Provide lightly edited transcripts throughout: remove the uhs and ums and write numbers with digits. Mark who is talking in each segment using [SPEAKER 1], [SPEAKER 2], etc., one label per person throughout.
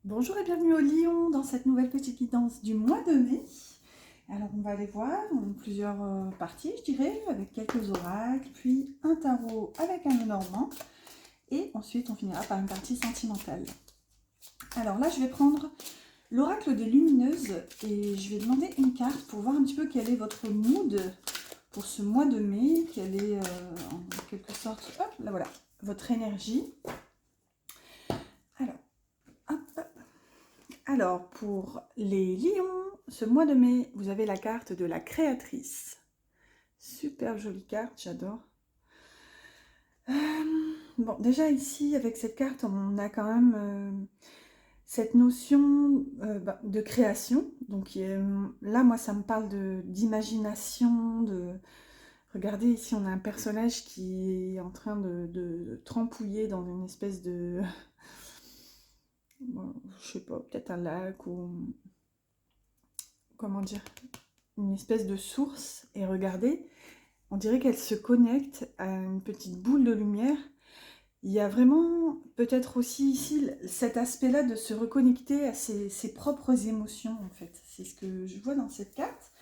[SPEAKER 1] Bonjour et bienvenue au Lion dans cette nouvelle petite guidance du mois de mai. Alors on va aller voir en plusieurs parties, je dirais, avec quelques oracles, puis un tarot avec un Lenormand, et ensuite on finira par une partie sentimentale. Alors là je vais prendre l'oracle des lumineuses et je vais demander une carte pour voir un petit peu quel est votre mood pour ce mois de mai, quelle est en quelque sorte, hop, là voilà, votre énergie. Alors, hop. Alors, pour les lions, ce mois de mai, vous avez la carte de la créatrice. Super jolie carte, j'adore. Bon, déjà ici, avec cette carte, on a quand même cette notion de création. Donc là, moi, ça me parle d'imagination, Regardez, ici, on a un personnage qui est en train de trempouiller dans une espèce de... Bon, je sais pas, peut-être un lac ou... Comment dire, une espèce de source, et regardez, on dirait qu'elle se connecte à une petite boule de lumière. Il y a vraiment peut-être aussi ici cet aspect-là de se reconnecter à ses propres émotions, en fait. C'est ce que je vois dans cette carte.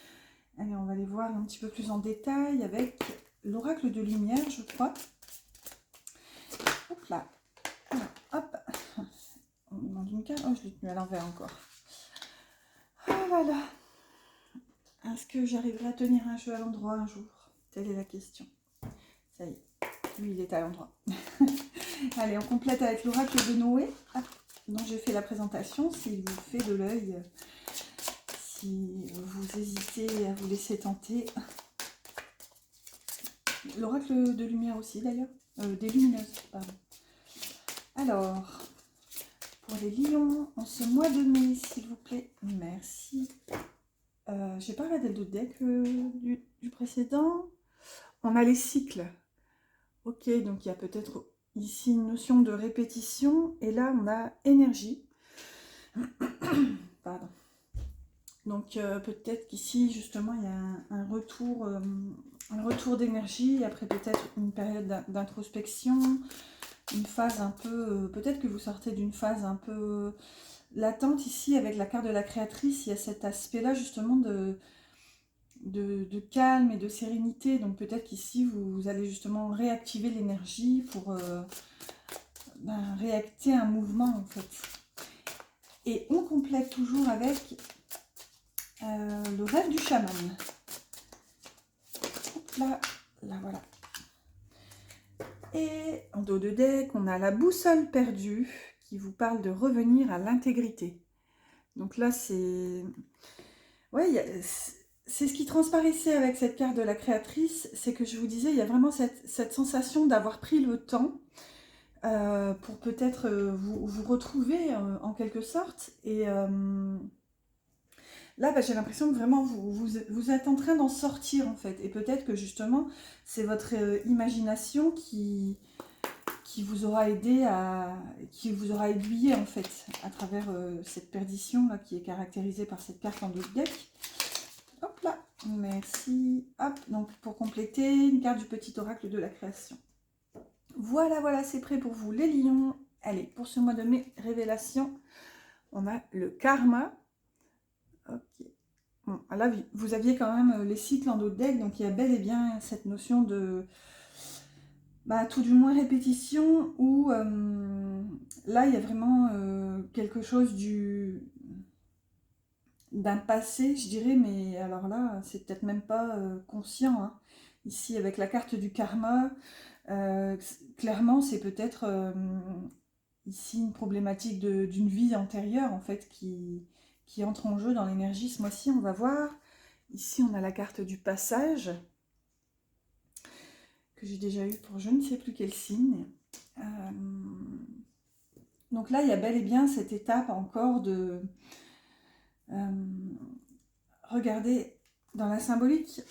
[SPEAKER 1] Allez, on va les voir un petit peu plus en détail avec l'oracle de lumière, je crois. Hop là. Alors, hop. On demande une carte. Oh, je l'ai tenue à l'envers encore. Ah, voilà. Est-ce que j'arriverai à tenir un jeu à l'endroit un jour? Telle est la question. Ça y est, lui il est à l'endroit. Allez, on complète avec l'oracle de Noé, dont j'ai fait la présentation. S'il vous fait de l'œil, si vous hésitez à vous laisser tenter. L'oracle de lumière aussi d'ailleurs, des lumineuses, pardon. Alors, pour les lions, en ce mois de mai, s'il vous plaît, merci. J'ai pas regardé le deck du précédent. On a les cycles. Ok, donc il y a peut-être ici une notion de répétition, et là on a énergie. Pardon. Donc peut-être qu'ici justement il y a un retour d'énergie, après peut-être une période d'introspection, une phase un peu, peut-être que vous sortez d'une phase un peu latente ici avec la carte de la créatrice. Il y a cet aspect-là justement de calme et de sérénité, donc peut-être qu'ici vous allez justement réactiver l'énergie pour réacter un mouvement en fait. Et on complète toujours avec le rêve du chaman. Hop là, là voilà. Et en dos de deck, on a la boussole perdue qui vous parle de revenir à l'intégrité. Donc là, c'est... Ouais, c'est ce qui transparaissait avec cette carte de la créatrice, c'est que je vous disais, il y a vraiment cette sensation d'avoir pris le temps pour peut-être vous retrouver en quelque sorte. Et là, j'ai l'impression que vraiment vous êtes en train d'en sortir en fait. Et peut-être que justement, c'est votre imagination qui vous aura aidé qui vous aura aiguillé en fait à travers cette perdition là qui est caractérisée par cette carte en deux deck. Hop là, merci. Hop, donc pour compléter, une carte du petit oracle de la création. Voilà, voilà, c'est prêt pour vous les lions. Allez, pour ce mois de mai, révélation, on a le karma. Ok. Bon, là, vous aviez quand même les cycles en d'autres decks, donc il y a bel et bien cette notion de, tout du moins répétition, où là, il y a vraiment quelque chose d'un passé, je dirais, mais alors là, c'est peut-être même pas conscient, hein. Ici, avec la carte du karma, clairement, c'est peut-être ici une problématique d'une vie antérieure, en fait, qui entre en jeu dans l'énergie ce mois-ci. On va voir. Ici, on a la carte du passage, que j'ai déjà eu pour je ne sais plus quel signe. Donc là, il y a bel et bien cette étape encore de... regardez, dans la symbolique,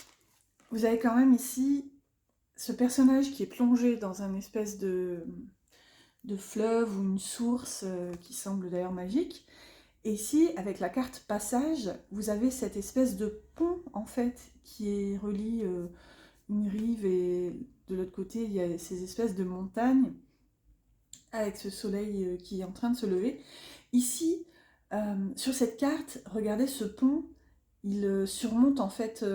[SPEAKER 1] vous avez quand même ici ce personnage qui est plongé dans un espèce de fleuve ou une source qui semble d'ailleurs magique. Et ici, avec la carte passage, vous avez cette espèce de pont, en fait, qui relie une rive, et de l'autre côté, il y a ces espèces de montagnes avec ce soleil qui est en train de se lever. Ici, sur cette carte, regardez ce pont, il surmonte en fait,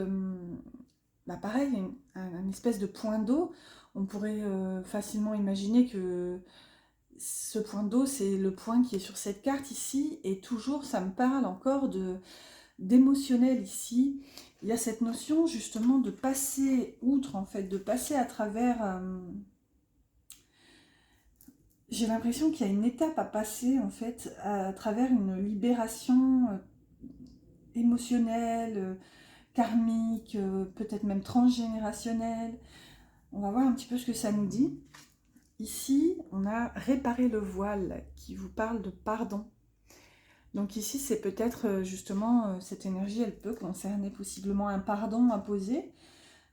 [SPEAKER 1] pareil, une espèce de point d'eau. On pourrait facilement imaginer que ce point d'eau, c'est le point qui est sur cette carte ici, et toujours, ça me parle encore d'émotionnel ici. Il y a cette notion justement de passer outre, en fait, de passer à travers... j'ai l'impression qu'il y a une étape à passer, en fait, à travers une libération émotionnelle, karmique, peut-être même transgénérationnelle. On va voir un petit peu ce que ça nous dit. Ici, on a réparé le voile qui vous parle de pardon. Donc ici, c'est peut-être justement, cette énergie, elle peut concerner possiblement un pardon à poser.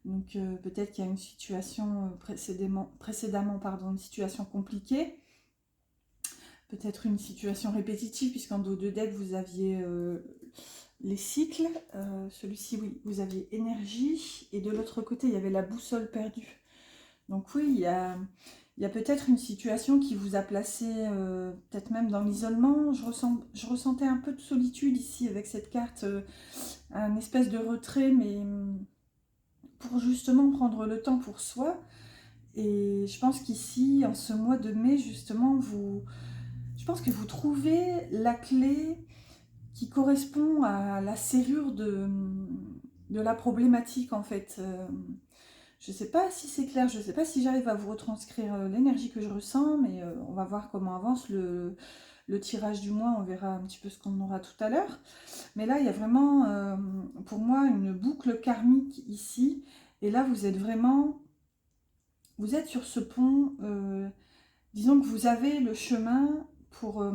[SPEAKER 1] Donc peut-être qu'il y a une situation précédemment, une situation compliquée. Peut-être une situation répétitive, puisqu'en dos de deck, vous aviez les cycles. Celui-ci, oui, vous aviez énergie. Et de l'autre côté, il y avait la boussole perdue. Donc oui, il y a peut-être une situation qui vous a placé peut-être même dans l'isolement. Je ressentais un peu de solitude ici avec cette carte, un espèce de retrait, mais pour justement prendre le temps pour soi. Et je pense qu'ici, en ce mois de mai, justement, je pense que vous trouvez la clé qui correspond à la serrure de la problématique, en fait. Je ne sais pas si c'est clair, je ne sais pas si j'arrive à vous retranscrire l'énergie que je ressens, mais on va voir comment avance le tirage du mois, on verra un petit peu ce qu'on aura tout à l'heure. Mais là, il y a vraiment, pour moi, une boucle karmique ici. Et là, vous êtes vraiment, vous êtes sur ce pont, disons que vous avez le chemin pour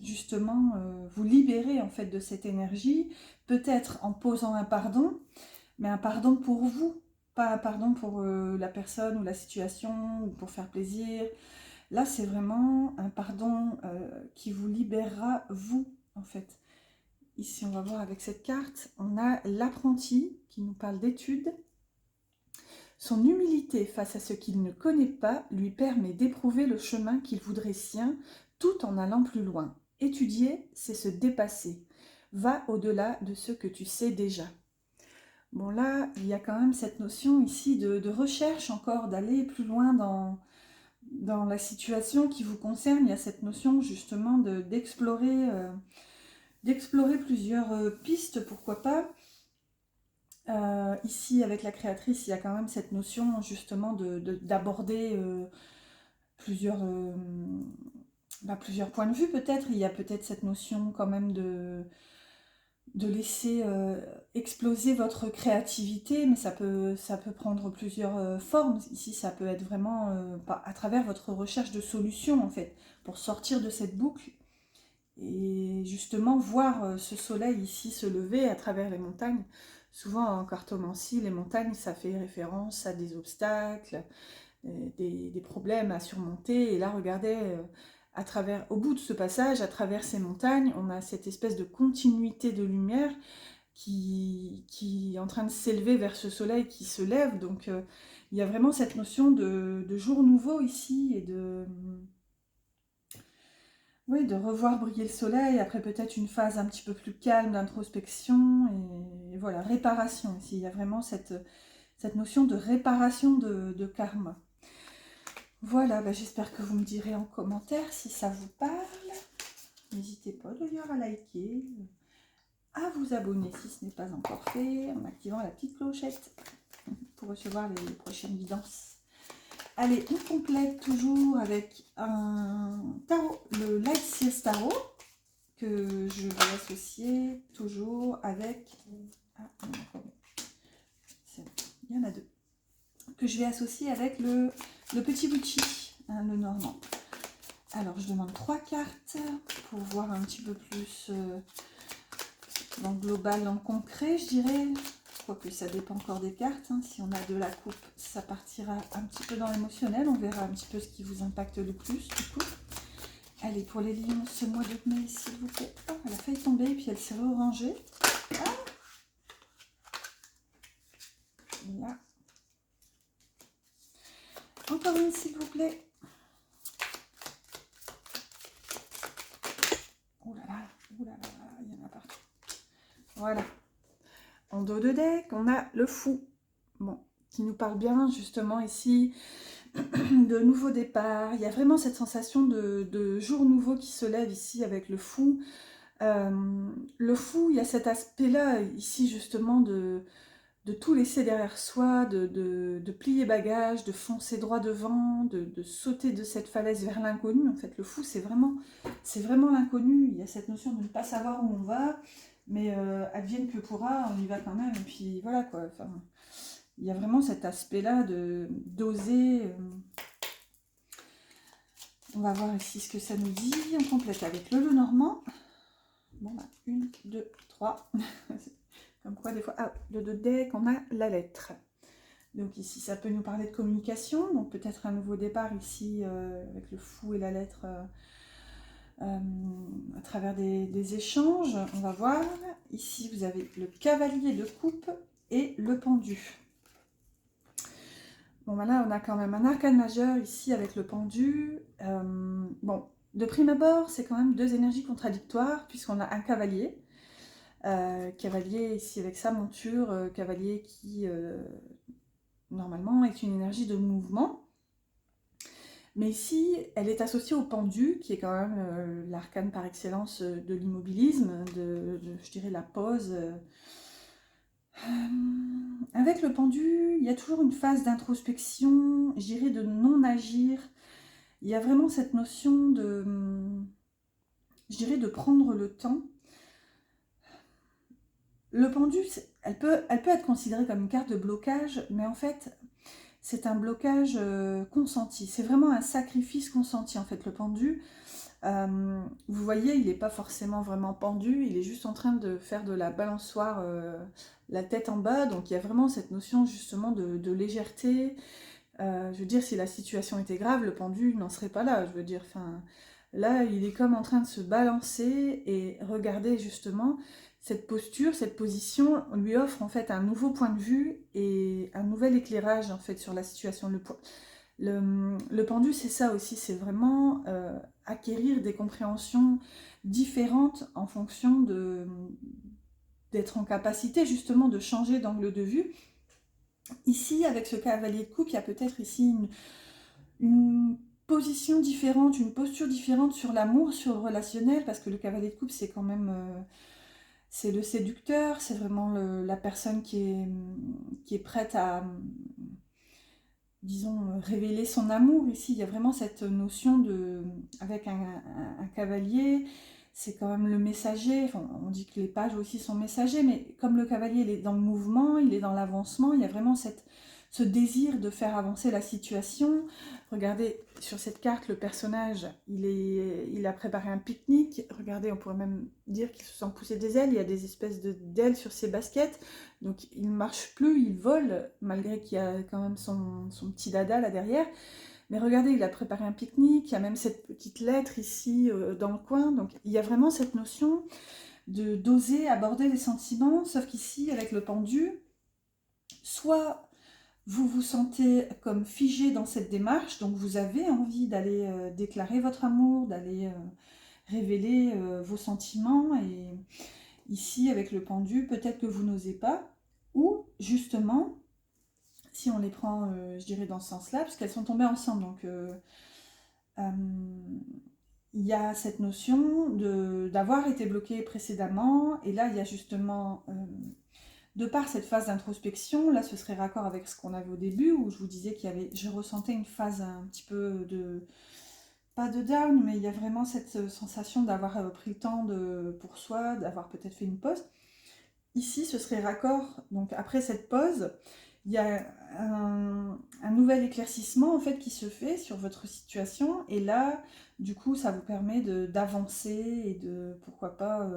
[SPEAKER 1] justement vous libérer en fait de cette énergie, peut-être en posant un pardon, mais un pardon pour vous, pas un pardon pour la personne ou la situation ou pour faire plaisir. Là, c'est vraiment un pardon qui vous libérera vous, en fait. Ici, on va voir avec cette carte, on a l'apprenti qui nous parle d'études. Son humilité face à ce qu'il ne connaît pas lui permet d'éprouver le chemin qu'il voudrait sien, tout en allant plus loin. Étudier, c'est se dépasser. Va au-delà de ce que tu sais déjà. Bon là, il y a quand même cette notion ici de recherche encore, d'aller plus loin dans la situation qui vous concerne. Il y a cette notion justement d'explorer plusieurs pistes, pourquoi pas. Ici, avec la créatrice, il y a quand même cette notion justement d'aborder plusieurs points de vue peut-être. Il y a peut-être cette notion quand même de laisser exploser votre créativité, mais ça peut prendre plusieurs formes. Ici, ça peut être vraiment à travers votre recherche de solutions, en fait, pour sortir de cette boucle. Et justement, voir ce soleil ici se lever à travers les montagnes. Souvent, en cartomancie, les montagnes, ça fait référence à des obstacles, des problèmes à surmonter. Et là, regardez, au bout de ce passage, à travers ces montagnes, on a cette espèce de continuité de lumière qui est en train de s'élever vers ce soleil qui se lève. Donc, il y a vraiment cette notion de jour nouveau ici et oui, de revoir briller le soleil, après peut-être une phase un petit peu plus calme d'introspection, et voilà, réparation ici. Il y a vraiment cette notion de réparation de karma. Voilà, j'espère que vous me direz en commentaire si ça vous parle. N'hésitez pas d'ailleurs à liker, à vous abonner si ce n'est pas encore fait, en activant la petite clochette pour recevoir les prochaines guidances. Allez, on complète toujours avec un tarot, le Light Seals Tarot, que je vais associer toujours avec... Ah, il y en a deux. Que je vais associer avec le petit Bucci, hein, le normand. Alors, je demande 3 cartes pour voir un petit peu plus dans le global, dans le concret, je dirais. Quoique ça dépend encore des cartes. Hein. Si on a de la coupe, ça partira un petit peu dans l'émotionnel. On verra un petit peu ce qui vous impacte le plus, du coup. Allez, pour les lions, ce mois de mai, s'il vous plaît. Oh, elle a failli tomber et puis elle s'est orangée. Ah, là. Encore une, s'il vous plaît. Ouh là là, il y en a partout. Voilà. En dos de deck, on a le fou. Bon, qui nous parle bien justement ici de nouveau départ. Il y a vraiment cette sensation de jour nouveau qui se lève ici avec le fou. Le fou, il y a cet aspect-là ici justement de tout laisser derrière soi, de plier bagage, de foncer droit devant, de sauter de cette falaise vers l'inconnu. En fait, le fou, c'est vraiment l'inconnu. Il y a cette notion de ne pas savoir où on va, mais advienne que pourra, on y va quand même. Et puis voilà quoi. Enfin, il y a vraiment cet aspect-là d'oser. On va voir ici ce que ça nous dit. On complète avec le Lenormand. Bon, bah, 1, 2, 3. Comme quoi, des fois, ah, le dos de deck, on a la lettre. Donc ici, ça peut nous parler de communication. Donc peut-être un nouveau départ ici avec le fou et la lettre à travers des échanges. On va voir. Ici, vous avez le cavalier de coupe et le pendu. Bon, ben là, on a quand même un arcane majeur ici avec le pendu. Bon, de prime abord, c'est quand même deux énergies contradictoires puisqu'on a un cavalier. Cavalier ici avec sa monture, cavalier qui normalement est une énergie de mouvement. Mais ici, elle est associée au pendu, qui est quand même l'arcane par excellence de l'immobilisme, je dirais la pause. Avec le pendu, il y a toujours une phase d'introspection, je dirais de non-agir. Il y a vraiment cette notion je dirais de prendre le temps. Le pendu, elle peut être considérée comme une carte de blocage, mais en fait, c'est un blocage consenti. C'est vraiment un sacrifice consenti, en fait, le pendu. Vous voyez, il n'est pas forcément vraiment pendu, il est juste en train de faire de la balançoire, la tête en bas. Donc, il y a vraiment cette notion, justement, de légèreté. Je veux dire, si la situation était grave, le pendu n'en serait pas là. Je veux dire, enfin, là, il est comme en train de se balancer et regardez, justement, cette posture, cette position lui offre en fait un nouveau point de vue et un nouvel éclairage en fait sur la situation. Le pendu, c'est ça aussi, c'est vraiment acquérir des compréhensions différentes en fonction d'être en capacité justement de changer d'angle de vue. Ici, avec ce cavalier de coupe, il y a peut-être ici une position différente, une posture différente sur l'amour, sur le relationnel, parce que le cavalier de coupe, c'est quand même... c'est le séducteur, c'est vraiment la personne qui est prête à, disons, révéler son amour. Ici, il y a vraiment cette notion avec un cavalier, c'est quand même le messager. Enfin, on dit que les pages aussi sont messagers, mais comme le cavalier, il est dans le mouvement, il est dans l'avancement, il y a vraiment ce désir de faire avancer la situation. Regardez, sur cette carte, le personnage, il a préparé un pique-nique. Regardez, on pourrait même dire qu'il se sent pousser des ailes. Il y a des espèces d'ailes sur ses baskets. Donc, il ne marche plus, il vole, malgré qu'il y a quand même son petit dada là derrière. Mais regardez, il a préparé un pique-nique. Il y a même cette petite lettre ici dans le coin. Donc, il y a vraiment cette notion d'oser aborder les sentiments. Sauf qu'ici, avec le pendu, soit vous vous sentez comme figé dans cette démarche, donc vous avez envie d'aller déclarer votre amour, d'aller révéler vos sentiments, et ici avec le pendu, peut-être que vous n'osez pas, ou justement, si on les prend, je dirais dans ce sens-là, parce qu'elles sont tombées ensemble, donc il y a cette notion d'avoir été bloqué précédemment, et là il y a justement... de par cette phase d'introspection, là ce serait raccord avec ce qu'on avait au début, où je vous disais je ressentais une phase un petit peu pas de down, mais il y a vraiment cette sensation d'avoir pris le temps pour soi, d'avoir peut-être fait une pause. Ici, ce serait raccord, donc après cette pause, il y a un nouvel éclaircissement en fait qui se fait sur votre situation, et là, du coup, ça vous permet d'avancer et de, pourquoi pas,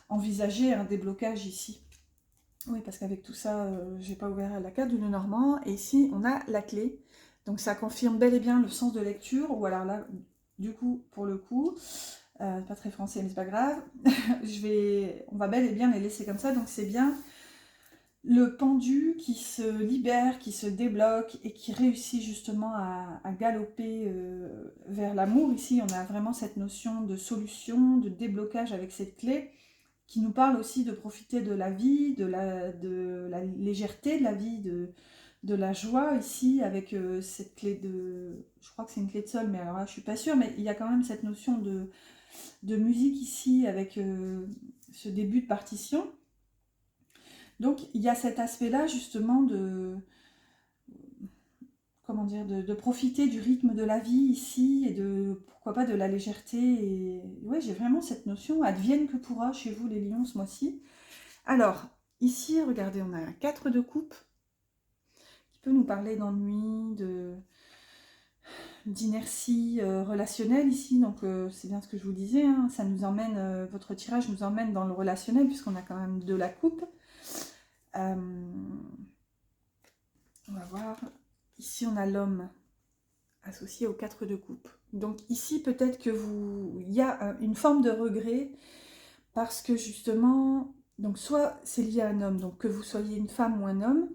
[SPEAKER 1] envisager un déblocage ici. Oui, parce qu'avec tout ça, j'ai pas ouvert la carte du Lenormand. Et ici, on a la clé. Donc ça confirme bel et bien le sens de lecture. Ou alors là, du coup, pour le coup, pas très français, mais c'est pas grave. On va bel et bien les laisser comme ça. Donc c'est bien le pendu qui se libère, qui se débloque et qui réussit justement à galoper vers l'amour. Ici, on a vraiment cette notion de solution, de déblocage avec cette clé, qui nous parle aussi de profiter de la vie, de la légèreté de la vie, de la joie ici, avec cette clé de... Je crois que c'est une clé de sol, mais alors là, je suis pas sûre, mais il y a quand même cette notion de musique ici, avec ce début de partition. Donc, il y a cet aspect-là, justement, comment dire, de profiter du rythme de la vie ici, et de, pourquoi pas, de la légèreté. Et ouais, j'ai vraiment cette notion, advienne que pourra chez vous, les lions, ce mois-ci. Alors, ici, regardez, on a un 4 de coupe, qui peut nous parler d'ennui, d'inertie relationnelle ici. Donc, c'est bien ce que je vous disais, hein, ça nous emmène, votre tirage nous emmène dans le relationnel, puisqu'on a quand même de la coupe. On va voir. Ici, on a l'homme associé au 4 de coupe. Donc ici, peut-être que il y a une forme de regret parce que justement, donc soit c'est lié à un homme, donc que vous soyez une femme ou un homme.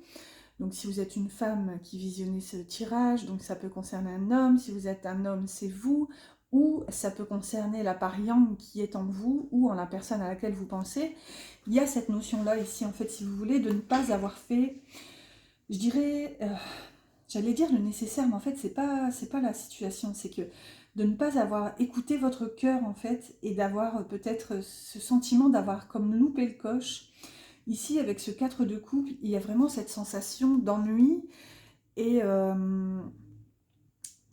[SPEAKER 1] Donc si vous êtes une femme qui visionnez ce tirage, donc ça peut concerner un homme. Si vous êtes un homme, c'est vous. Ou ça peut concerner la part yang qui est en vous ou en la personne à laquelle vous pensez. Il y a cette notion-là ici, en fait, si vous voulez, de ne pas avoir fait, je dirais, j'allais dire le nécessaire, mais en fait, c'est pas la situation. C'est que de ne pas avoir écouté votre cœur, en fait, et d'avoir peut-être ce sentiment d'avoir comme loupé le coche. Ici, avec ce 4 de coupe, il y a vraiment cette sensation d'ennui et,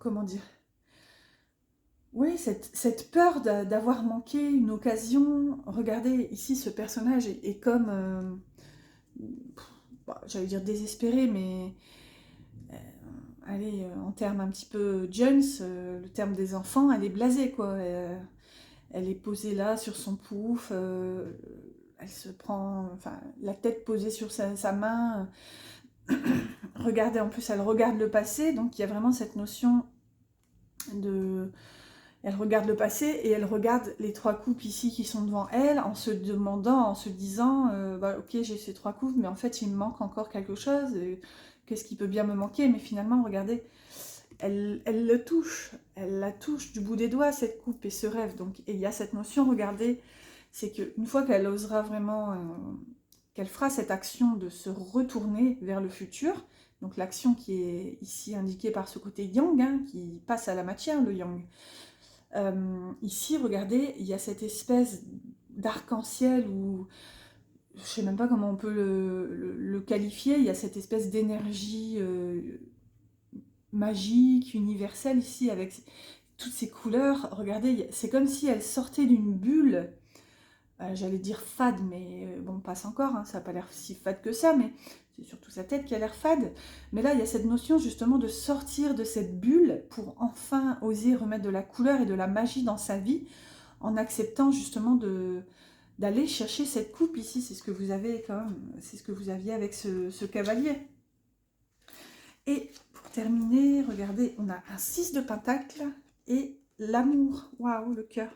[SPEAKER 1] comment dire, oui, cette peur d'avoir manqué une occasion. Regardez, ici, ce personnage est comme, j'allais dire désespéré, mais allez, en termes un petit peu Jones, le terme des enfants, elle est blasée, quoi. Elle est posée là, sur son pouf, elle se prend, enfin, la tête posée sur sa main. Regardez, en plus, elle regarde le passé, donc il y a vraiment cette notion de... Elle regarde le passé et elle regarde les 3 coupes ici qui sont devant elle en se demandant, en se disant bah, ok, j'ai ces 3 coupes, mais en fait il me manque encore quelque chose, qu'est-ce qui peut bien me manquer? Mais finalement, regardez, elle le touche, elle la touche du bout des doigts, cette coupe et ce rêve. Donc, et il y a cette notion, regardez, c'est qu'une fois qu'elle osera vraiment, qu'elle fera cette action de se retourner vers le futur, donc l'action qui est ici indiquée par ce côté yang, hein, qui passe à la matière, le yang. Ici, regardez, il y a cette espèce d'arc-en-ciel, ou je ne sais même pas comment on peut le qualifier, il y a cette espèce d'énergie magique, universelle ici, avec toutes ces couleurs. Regardez, c'est comme si elle sortait d'une bulle, j'allais dire fade, mais bon, passe encore, hein, ça n'a pas l'air si fade que ça, mais c'est surtout sa tête qui a l'air fade. Mais là, il y a cette notion justement de sortir de cette bulle pour enfin oser remettre de la couleur et de la magie dans sa vie, en acceptant justement d'aller chercher cette coupe ici. C'est ce que vous avez quand même, c'est ce que vous aviez avec ce cavalier. Et pour terminer, regardez, on a un 6 de pentacle et l'amour. Waouh, le cœur.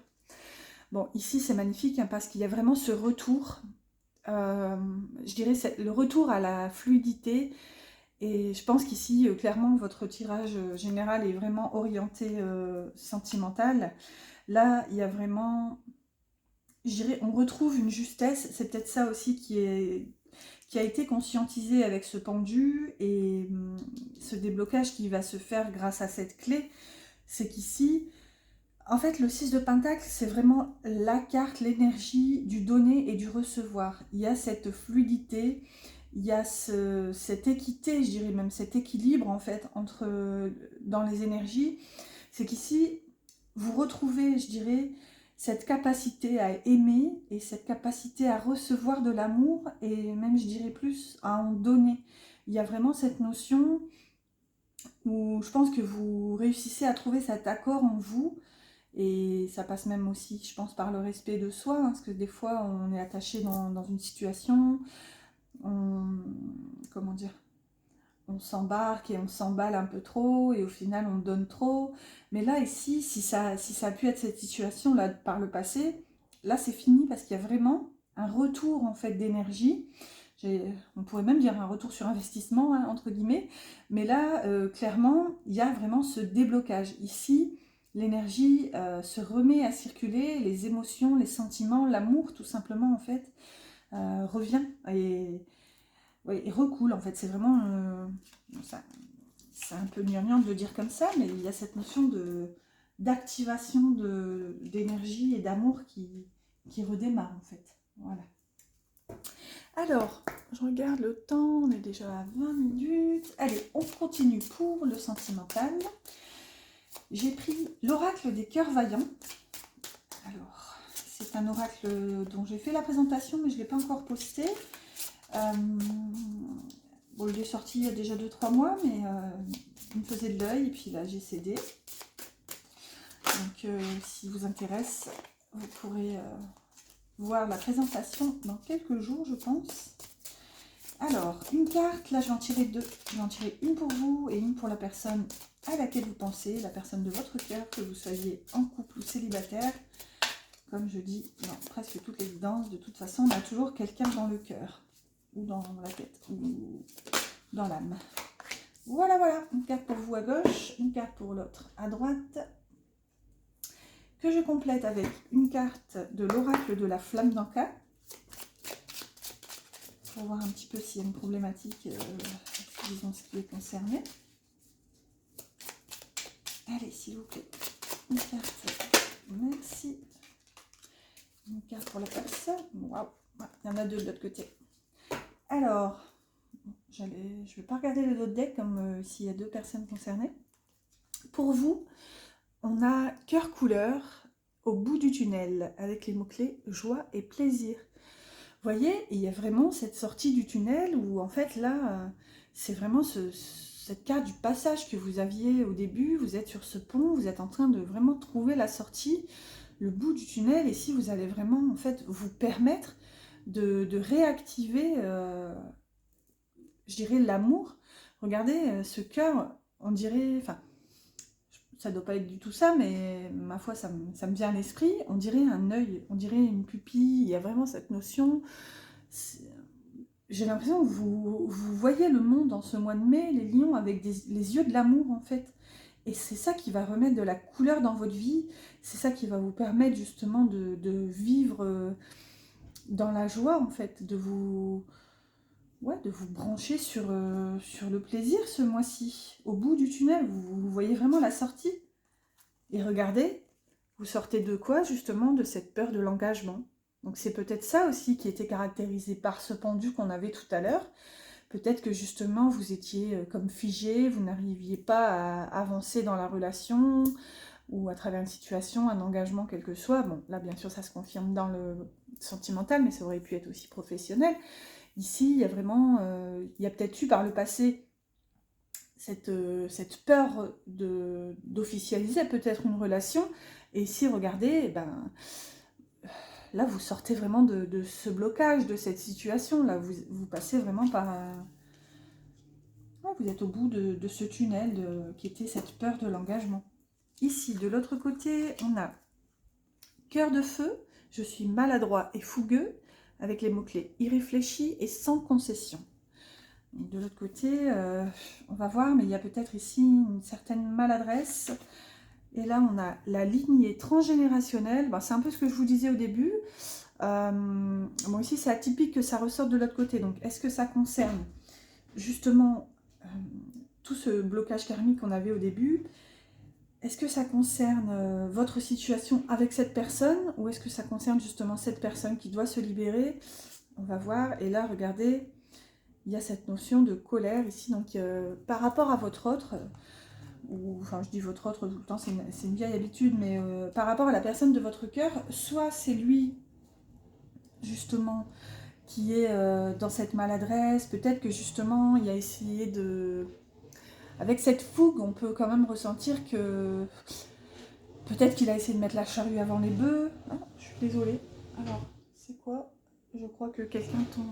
[SPEAKER 1] Bon, ici c'est magnifique, hein, parce qu'il y a vraiment ce retour, je dirais le retour à la fluidité. Et je pense qu'ici, clairement, votre tirage général est vraiment orienté sentimental. Là, il y a vraiment, je dirais, on retrouve une justesse. C'est peut-être ça aussi qui a été conscientisé avec ce pendu et ce déblocage qui va se faire grâce à cette clé. C'est qu'ici, en fait, le 6 de pentacle, c'est vraiment la carte, l'énergie du donner et du recevoir. Il y a cette fluidité, il y a cette équité, je dirais même cet équilibre, en fait, dans les énergies. C'est qu'ici, vous retrouvez, je dirais, cette capacité à aimer et cette capacité à recevoir de l'amour, et même, je dirais plus, à en donner. Il y a vraiment cette notion où je pense que vous réussissez à trouver cet accord en vous. Et ça passe même aussi, je pense, par le respect de soi, hein, parce que des fois, on est attaché dans une situation, comment dire, on s'embarque et on s'emballe un peu trop, et au final, on donne trop. Mais là, ici, si ça a pu être cette situation-là par le passé, là, c'est fini, parce qu'il y a vraiment un retour, en fait, d'énergie. on pourrait même dire un retour sur investissement, hein, entre guillemets. Mais là, clairement, il y a vraiment ce déblocage. Ici, l'énergie se remet à circuler, les émotions, les sentiments, l'amour, tout simplement, en fait, revient et, ouais, et recoule, en fait. C'est vraiment... c'est un peu gnangnan de le dire comme ça, mais il y a cette notion d'activation d'énergie et d'amour qui redémarre, en fait. Voilà. Alors, je regarde le temps, on est déjà à 20 minutes. Allez, on continue pour le sentimental. J'ai pris l'oracle des cœurs vaillants. Alors, c'est un oracle dont j'ai fait la présentation, mais je ne l'ai pas encore posté. Bon, il est sorti il y a déjà 2-3 mois, mais il me faisait de l'œil, et puis là, j'ai cédé. Donc, si vous intéresse, vous pourrez voir la présentation dans quelques jours, je pense. Alors, une carte, là, je vais en tirer 2. Je vais en tirer une pour vous et une pour la personne à laquelle vous pensez, la personne de votre cœur, que vous soyez en couple ou célibataire. Comme je dis dans presque toutes les guidances, de toute façon, on a toujours quelqu'un dans le cœur, ou dans la tête, ou dans l'âme. Voilà, voilà, une carte pour vous à gauche, une carte pour l'autre à droite, que je complète avec une carte de l'oracle de la flamme d'Anka, pour voir un petit peu s'il y a une problématique, disons ce qui est concerné. Allez, s'il vous plaît, une carte, merci. Une carte pour la personne. Waouh, il y en a 2 de l'autre côté. Alors, je ne vais pas regarder les autres decks comme s'il y a 2 personnes concernées. Pour vous, on a cœur couleur au bout du tunnel avec les mots-clés joie et plaisir. Vous voyez, il y a vraiment cette sortie du tunnel où en fait là, c'est vraiment cette carte du passage que vous aviez au début. Vous êtes sur ce pont, vous êtes en train de vraiment trouver la sortie, le bout du tunnel, et si vous allez vraiment en fait vous permettre de réactiver, je dirais, l'amour. Regardez, ce cœur, on dirait, enfin, ça ne doit pas être du tout ça, mais ma foi, ça me vient à l'esprit, on dirait un œil, on dirait une pupille, il y a vraiment cette notion. J'ai l'impression que vous voyez le monde en ce mois de mai, les lions, avec les yeux de l'amour, en fait. Et c'est ça qui va remettre de la couleur dans votre vie, c'est ça qui va vous permettre justement de vivre dans la joie, en fait, de vous brancher sur le plaisir ce mois-ci. Au bout du tunnel, vous voyez vraiment la sortie. Et regardez, vous sortez de quoi, justement? De cette peur de l'engagement. Donc c'est peut-être ça aussi qui était caractérisé par ce pendu qu'on avait tout à l'heure. Peut-être que justement vous étiez comme figé, vous n'arriviez pas à avancer dans la relation ou à travers une situation, un engagement quel que soit. Bon, là bien sûr ça se confirme dans le sentimental, mais ça aurait pu être aussi professionnel. Ici, il y a vraiment, il y a peut-être eu par le passé cette peur d'officialiser peut-être une relation. Et ici, regardez, ben, là, vous sortez vraiment de ce blocage, de cette situation. Là, vous passez vraiment par un... Ouais, vous êtes au bout de ce tunnel qui était cette peur de l'engagement. Ici, de l'autre côté, on a cœur de feu, je suis maladroit et fougueux, avec les mots-clés irréfléchi et sans concession. De l'autre côté, on va voir, mais il y a peut-être ici une certaine maladresse. Et là, on a la lignée transgénérationnelle. Bon, c'est un peu ce que je vous disais au début. Bon, ici, c'est atypique que ça ressorte de l'autre côté. Donc, est-ce que ça concerne justement tout ce blocage karmique qu'on avait au début? Est-ce que ça concerne votre situation avec cette personne? Ou est-ce que ça concerne justement cette personne qui doit se libérer? On va voir. Et là, regardez, il y a cette notion de colère ici. Donc, par rapport à votre autre... ou enfin je dis votre autre tout le temps, c'est une vieille habitude, mais par rapport à la personne de votre cœur, soit c'est lui justement qui est dans cette maladresse, peut-être que justement il a essayé de... Avec cette fougue, on peut quand même ressentir que peut-être qu'il a essayé de mettre la charrue avant les bœufs. Ah, je suis désolée. Alors, c'est quoi? Je crois que quelqu'un tombe...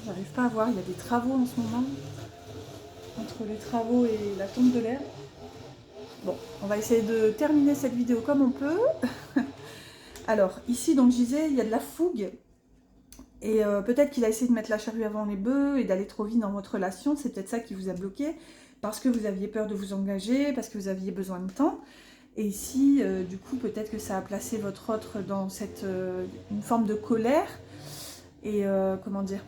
[SPEAKER 1] J'arrive pas à voir, il y a des travaux en ce moment. Entre les travaux et la tombe de l'herbe. Bon, on va essayer de terminer cette vidéo comme on peut. Alors, ici, donc je disais, il y a de la fougue. Et peut-être qu'il a essayé de mettre la charrue avant les bœufs et d'aller trop vite dans votre relation. C'est peut-être ça qui vous a bloqué, parce que vous aviez peur de vous engager, parce que vous aviez besoin de temps. Et ici, du coup, peut-être que ça a placé votre autre dans une forme de colère. Et comment dire,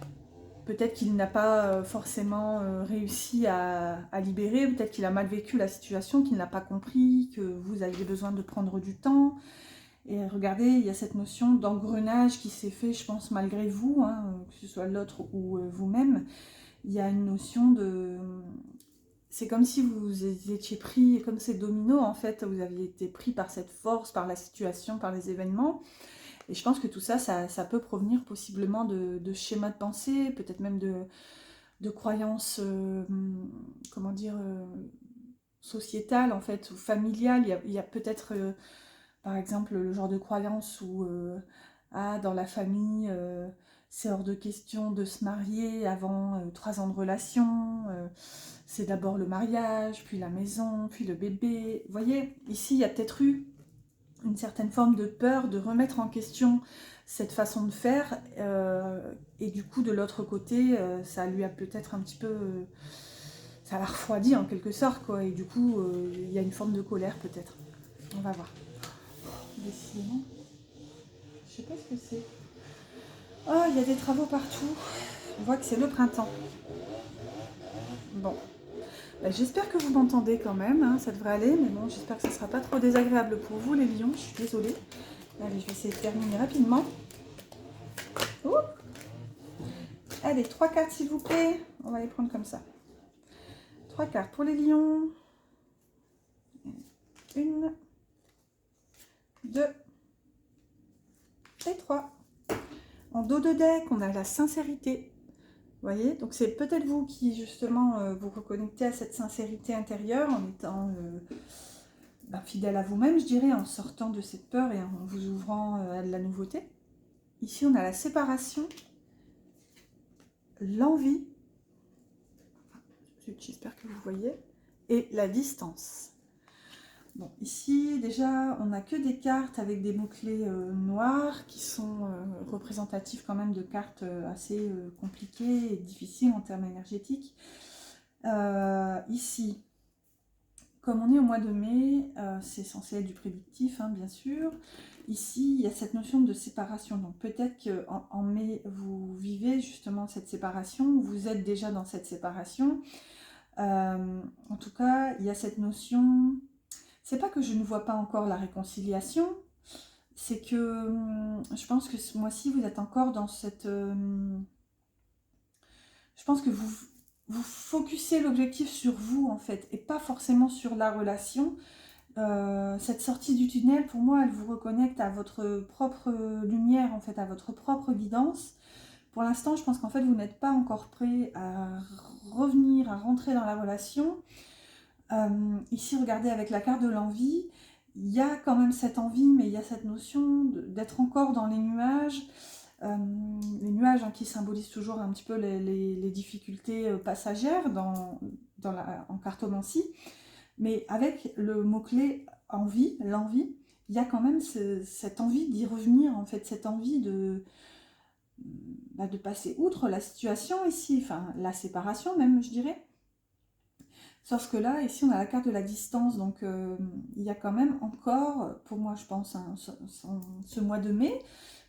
[SPEAKER 1] peut-être qu'il n'a pas forcément réussi à libérer, peut-être qu'il a mal vécu la situation, qu'il n'a pas compris, que vous aviez besoin de prendre du temps. Et regardez, il y a cette notion d'engrenage qui s'est fait, je pense, malgré vous, hein, que ce soit l'autre ou vous-même. Il y a une notion de... C'est comme si vous étiez pris, comme ces dominos, en fait, vous aviez été pris par cette force, par la situation, par les événements. Et je pense que tout ça, ça peut provenir possiblement de schémas de pensée, peut-être même de croyances, comment dire, sociétales, en fait, ou familiales. Il y a peut-être... par exemple, le genre de croyance où dans la famille, c'est hors de question de se marier avant 3 ans de relation. C'est d'abord le mariage, puis la maison, puis le bébé. Vous voyez, ici, il y a peut-être eu une certaine forme de peur de remettre en question cette façon de faire. Et du coup, de l'autre côté, ça lui a peut-être un petit peu... ça l'a refroidi en quelque sorte, quoi. Et du coup, il y a une forme de colère peut-être. On va voir. Décidément. Je sais pas ce que c'est. Oh, il y a des travaux partout. On voit que c'est le printemps. Bon. Bah, j'espère que vous m'entendez quand même. Hein. Ça devrait aller. Mais bon, j'espère que ça ne sera pas trop désagréable pour vous, les lions. Je suis désolée. Allez, je vais essayer de terminer rapidement. Ouh. Allez, 3 cartes, s'il vous plaît. On va les prendre comme ça. 3 cartes pour les lions. 1, 2 et 3. En dos de deck, on a la sincérité. Vous voyez, donc c'est peut-être vous qui justement vous reconnectez à cette sincérité intérieure en étant fidèle à vous-même, je dirais, en sortant de cette peur et en vous ouvrant à de la nouveauté. Ici, on a la séparation, l'envie, j'espère que vous voyez, et la distance. Bon, ici, déjà, on n'a que des cartes avec des mots-clés noirs qui sont représentatifs quand même de cartes assez compliquées et difficiles en termes énergétiques. Ici, comme on est au mois de mai, c'est censé être du prédictif, hein, bien sûr. Ici, il y a cette notion de séparation. Donc peut-être qu'en mai, vous vivez justement cette séparation, vous êtes déjà dans cette séparation. En tout cas, il y a cette notion... C'est pas que je ne vois pas encore la réconciliation, c'est que je pense que ce mois-ci, vous êtes encore dans cette... je pense que vous focussez l'objectif sur vous, en fait, et pas forcément sur la relation. Cette sortie du tunnel, pour moi, elle vous reconnecte à votre propre lumière, en fait, à votre propre guidance. Pour l'instant, je pense qu'en fait, vous n'êtes pas encore prêt à revenir, à rentrer dans la relation. Ici, regardez avec la carte de l'envie, il y a quand même cette envie, mais il y a cette notion d'être encore dans les nuages. Les nuages hein, qui symbolisent toujours un petit peu les difficultés passagères en cartomancie. Mais avec le mot-clé envie, l'envie, il y a quand même cette envie d'y revenir, en fait, cette envie de passer outre la situation ici, enfin la séparation même, je dirais. Sauf que là, ici, on a la carte de la distance, donc il y a quand même encore, pour moi, je pense, hein, ce mois de mai,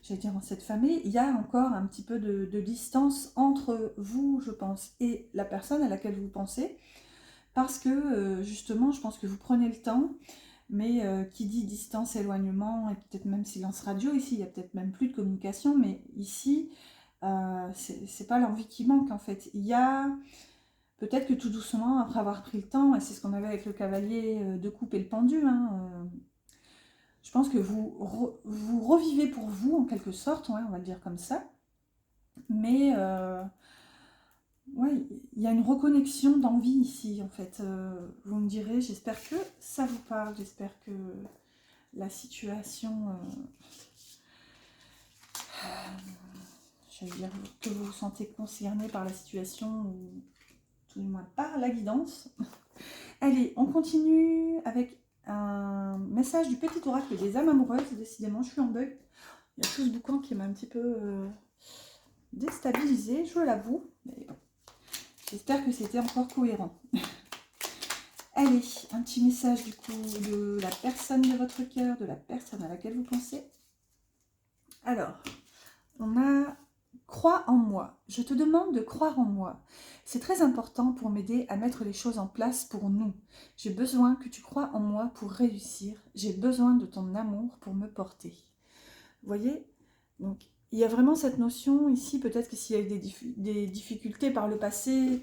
[SPEAKER 1] j'allais dire en cette famille, il y a encore un petit peu de distance entre vous, je pense, et la personne à laquelle vous pensez, parce que, justement, je pense que vous prenez le temps, mais qui dit distance, éloignement, et peut-être même silence radio, ici, il y a peut-être même plus de communication, mais ici, c'est pas l'envie qui manque, en fait. Il y a... Peut-être que tout doucement, après avoir pris le temps, et c'est ce qu'on avait avec le cavalier de coupe et le pendu, hein, je pense que vous revivez pour vous, en quelque sorte, ouais, on va le dire comme ça. Mais ouais, il y a une reconnexion d'envie ici, en fait. Vous me direz, j'espère que ça vous parle, j'espère que la situation... j'allais dire que vous vous sentez concerné par la situation, ou tout du moins par la guidance. Allez, on continue avec un message du petit oracle des âmes amoureuses. Décidément, je suis en bug. Il y a tout ce boucan qui m'a un petit peu déstabilisé, je l'avoue. Mais bon, j'espère que c'était encore cohérent. Allez, un petit message du coup de la personne de votre cœur, de la personne à laquelle vous pensez. Alors, on a « Crois en moi ». Je te demande de croire en moi. C'est très important pour m'aider à mettre les choses en place pour nous. J'ai besoin que tu crois en moi pour réussir. J'ai besoin de ton amour pour me porter. Vous voyez? Donc, il y a vraiment cette notion ici, peut-être que s'il y a eu des difficultés par le passé,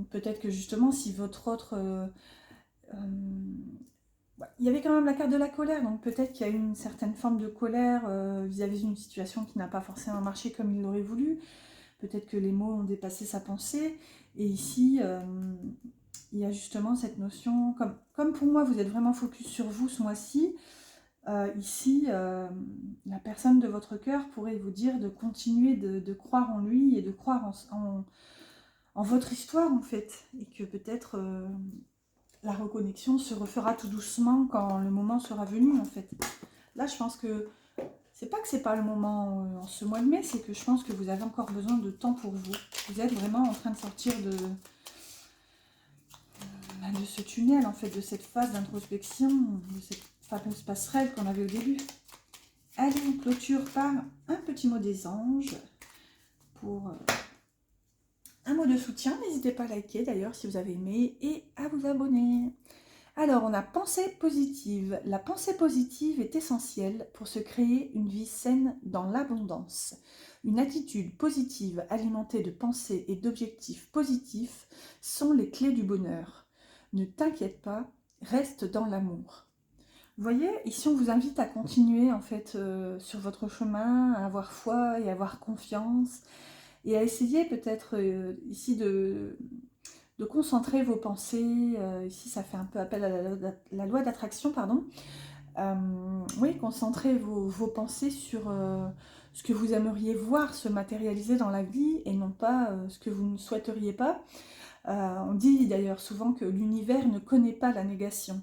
[SPEAKER 1] peut-être que justement si votre autre... il y avait quand même la carte de la colère, donc peut-être qu'il y a eu une certaine forme de colère vis-à-vis d'une situation qui n'a pas forcément marché comme il l'aurait voulu. Peut-être que les mots ont dépassé sa pensée. Et ici, il y a justement cette notion, comme pour moi, vous êtes vraiment focus sur vous ce mois-ci. Ici, la personne de votre cœur pourrait vous dire de continuer de croire en lui et de croire en votre histoire, en fait. Et que peut-être la reconnexion se refera tout doucement quand le moment sera venu, en fait. Là, je pense que c'est pas que c'est pas le moment en ce mois de mai, c'est que je pense que vous avez encore besoin de temps pour vous. Vous êtes vraiment en train de sortir de ce tunnel, en fait, de cette phase d'introspection, de cette fameuse passerelle qu'on avait au début. Allez, on clôture par un petit mot des anges pour un mot de soutien. N'hésitez pas à liker d'ailleurs si vous avez aimé et à vous abonner. Alors, on a pensée positive. La pensée positive est essentielle pour se créer une vie saine dans l'abondance. Une attitude positive alimentée de pensées et d'objectifs positifs sont les clés du bonheur. Ne t'inquiète pas, reste dans l'amour. Vous voyez, ici on vous invite à continuer en fait sur votre chemin, à avoir foi et à avoir confiance et à essayer peut-être ici de concentrer vos pensées. Ici ça fait un peu appel à la loi d'attraction, pardon. Oui, concentrer vos pensées sur ce que vous aimeriez voir se matérialiser dans la vie et non pas ce que vous ne souhaiteriez pas. On dit d'ailleurs souvent que l'univers ne connaît pas la négation.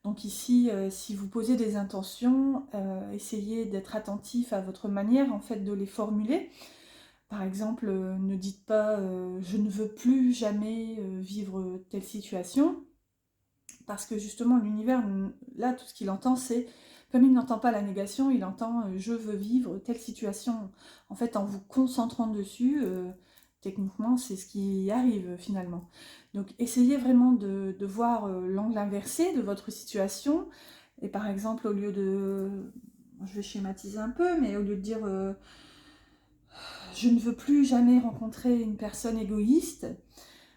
[SPEAKER 1] Donc ici, si vous posez des intentions, essayez d'être attentif à votre manière en fait de les formuler. Par exemple, ne dites pas je ne veux plus jamais vivre telle situation », parce que justement l'univers, là tout ce qu'il entend c'est, comme il n'entend pas la négation, il entend je veux vivre telle situation. En fait, en vous concentrant dessus, techniquement c'est ce qui arrive finalement. Donc essayez vraiment de voir l'angle inversé de votre situation, et par exemple au lieu de, je vais schématiser un peu, mais au lieu de dire je ne veux plus jamais rencontrer une personne égoïste,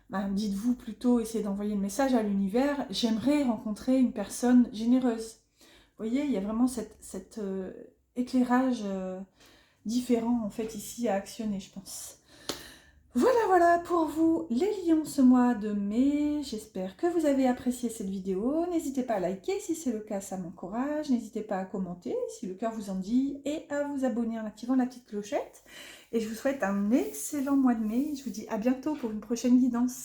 [SPEAKER 1] ben, dites-vous plutôt, essayez d'envoyer le message à l'univers, j'aimerais rencontrer une personne généreuse. Vous voyez, il y a vraiment cet éclairage différent en fait ici à actionner, je pense. Voilà pour vous les lions ce mois de mai. J'espère que vous avez apprécié cette vidéo. N'hésitez pas à liker si c'est le cas, ça m'encourage. N'hésitez pas à commenter si le cœur vous en dit et à vous abonner en activant la petite clochette. Et je vous souhaite un excellent mois de mai. Je vous dis à bientôt pour une prochaine guidance.